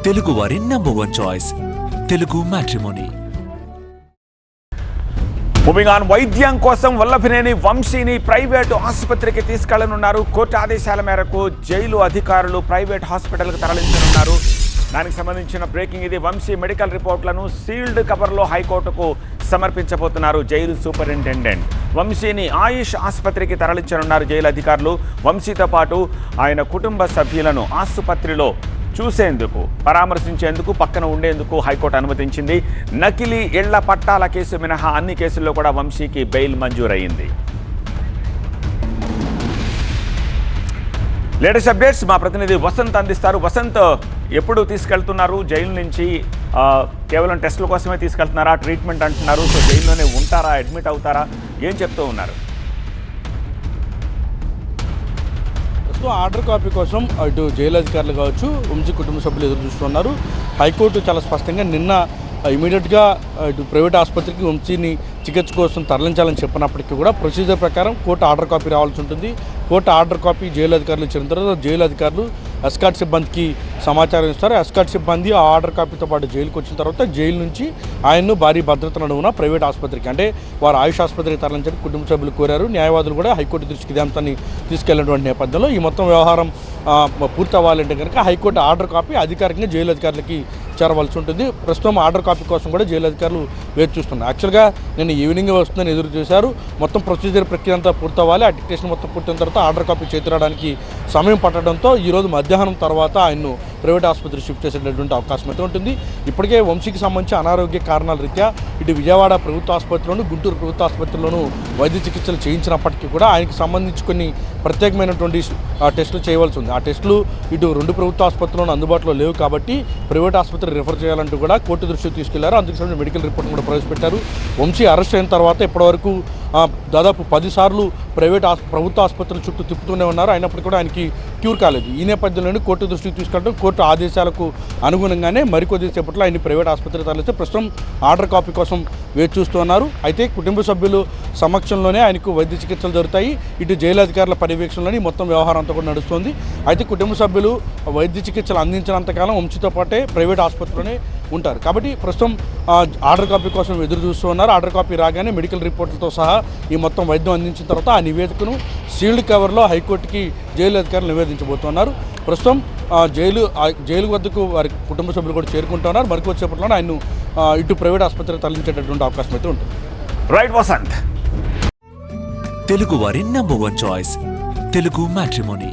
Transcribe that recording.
తెలుగు వారి #1 choice Telugu matrimony. Moving on, వైద్యం కోసం వల్లభినేని వంశీని ప్రైవేటు ఆసుపత్రికి తీసుకెళ్లనున్నారు. కోర్టు ఆదేశాల మేరకు జైలు అధికారులు ప్రైవేట్ హాస్పిటల్కు తరలించనున్నారు. దానికి సంబంధించిన బ్రేకింగ్ ఇది. వంశీ మెడికల్ రిపోర్ట్లను సీల్డ్ కవర్లో హైకోర్టుకు సమర్పించబోతున్నారు జైలు సూపరింటెండెంట్. వంశీని ఆయుష్ ఆసుపత్రికి తరలించనున్నారు జైలు అధికారులు. వంశీతో పాటు ఆయన కుటుంబ సభ్యులను ఆసుపత్రిలో చూసేందుకు, పరామర్శించేందుకు, పక్కన ఉండేందుకు హైకోర్టు అనుమతించింది. నకిలీ ఇళ్ల పట్టాల కేసు మినహా అన్ని కేసుల్లో కూడా వంశీకి బెయిల్ మంజూరయ్యింది. లేటెస్ట్ అప్డేట్స్ మా ప్రతినిధి వసంత్ అందిస్తారు. వసంత్, ఎప్పుడు తీసుకెళ్తున్నారు జైలు నుంచి? కేవలం టెస్టుల కోసమే తీసుకెళ్తున్నారా? ట్రీట్మెంట్ అంటున్నారు. సో జైల్లోనే ఉంటారా? అడ్మిట్ అవుతారా? ఏం చెప్తూ ఉన్నారు? ఆర్డర్ కాపీ కోసం ఇటు జైలు అధికారులు కావచ్చు, వంశీ కుటుంబ సభ్యులు ఎదురు చూస్తున్నారు. హైకోర్టు చాలా స్పష్టంగా నిన్న ఇమీడియట్గా ఇటు ప్రైవేట్ ఆసుపత్రికి వంశీని చికిత్స కోసం తరలించాలని చెప్పినప్పటికీ కూడా ప్రొసీజర్ ప్రకారం కోర్టు ఆర్డర్ కాపీ రావాల్సి ఉంటుంది. కోర్టు ఆర్డర్ కాపీ జైలు అధికారులు ఇచ్చిన తర్వాత జైలు అధికారులు ఎస్కాట్ సిబ్బందికి సమాచారం ఇస్తారు. ఎస్కాట్ సిబ్బంది ఆ ఆర్డర్ కాపీతో పాటు జైలుకి వచ్చిన తర్వాత జైలు నుంచి ఆయన్ను భారీ భద్రత నడుమున ప్రైవేట్ ఆసుపత్రికి, అంటే వారు ఆయుష్ ఆసుపత్రికి తరలించడానికి కుటుంబ సభ్యులు కోరారు. న్యాయవాదులు కూడా హైకోర్టు దృష్టికి ఇదే అంతాన్ని తీసుకెళ్లినటువంటి నేపథ్యంలో ఈ మొత్తం వ్యవహారం పూర్తి అవ్వాలంటే కనుక హైకోర్టు ఆర్డర్ కాపీ అధికారికంగా జైలు అధికారులకి చేరవలసి ఉంటుంది. ప్రస్తుతం ఆర్డర్ కాపీ కోసం కూడా జైలు అధికారులు వేచి చూస్తున్నారు. యాక్చువల్గా నేను ఈవినింగ్ వస్తుందని ఎదురు చూశారు. మొత్తం ప్రొసీజర్ ప్రక్రియ అంతా పూర్తవ్వాలి. ఆ డిక్టేషన్ మొత్తం పూర్తయిన తర్వాత ఆర్డర్ కాపీ చేతిరావడానికి సమయం పట్టడంతో ఈరోజు మధ్యాహ్నం తర్వాత ఆయన్ను ప్రైవేట్ ఆసుపత్రికి షిఫ్ట్ చేసేటటువంటి అవకాశం అయితే ఉంటుంది. ఇప్పటికే వంశీకి సంబంధించి అనారోగ్య కారణాల రీత్యా ఇటు విజయవాడ ప్రభుత్వ ఆసుపత్రిలోను, గుంటూరు ప్రభుత్వ ఆసుపత్రిలోనూ వైద్య చికిత్సలు చేయించినప్పటికీ కూడా ఆయనకు సంబంధించి కొన్ని ప్రత్యేకమైనటువంటి టెస్టులు చేయవలసి ఉంది. ఆ టెస్టులు ఇటు రెండు ప్రభుత్వ ఆసుపత్రులను అందుబాటులో లేవు కాబట్టి ప్రైవేట్ ఆసుపత్రి రిఫర్ చేయాలంటూ కూడా కోర్టు దృష్టికి తీసుకెళ్లారు. అందుకు సంబంధించి మెడికల్ రిపోర్ట్ కూడా ప్రవేశపెట్టారు. వంశీ అరెస్ట్ అయిన తర్వాత ఇప్పటివరకు దాదాపు 10 సార్లు ప్రభుత్వ ఆసుపత్రుల చుట్టూ తిప్పుతూనే ఉన్నారు. అయినప్పటికీ కూడా ఆయనకి క్యూర్ కాలేదు. ఈ నేపథ్యంలోనే కోర్టు దృష్టికి తీసుకెళ్ళడం, కోర్టు ఆదేశాలకు అనుగుణంగానే మరికొద్ది సేపట్లో ఆయన ప్రైవేట్ ఆసుపత్రికి తరలిస్తే ప్రస్తుతం ఆర్డర్ కాపీ కోసం వేచి చూస్తున్నారు. అయితే కుటుంబ సభ్యులు సమక్షంలోనే ఆయనకు వైద్య చికిత్సలు జరుగుతాయి. ఇటు జైలు అధికారుల పర్యవేక్షణలోని మొత్తం వ్యవహారం అంతా కూడా నడుస్తుంది. అయితే కుటుంబ సభ్యులు వైద్య చికిత్సలు అందించినంతకాలం వంశీతో పాటే ప్రైవేట్ ఆసుపత్రిలోనే ఉంటారు. కాబట్టి ప్రస్తుతం ఆర్డర్ కాపీ కోసం ఎదురు చూస్తూ ఉన్నారు. ఆర్డర్ కాపీ రాగానే మెడికల్ రిపోర్టులతో సహా ఈ మొత్తం వైద్యం అందించిన తర్వాత ఆ నివేదికను సీల్డ్ కవర్లో హైకోర్టుకి జైలు అధికారులు నివేదించబోతున్నారు. ప్రస్తుతం జైలు వద్దకు వారి కుటుంబ సభ్యులు కూడా చేరుకుంటున్నారు. మరికొద్దిసేపట్లో ఆయన్ను ఇటు ప్రైవేట్ ఆసుపత్రికి తరలించేటటువంటి అవకాశం అయితే ఉంటుంది. రైట్ వసంత్. తెలుగు వారి #1 చాయిస్ తెలుగు మ్యాట్రిమోనీ.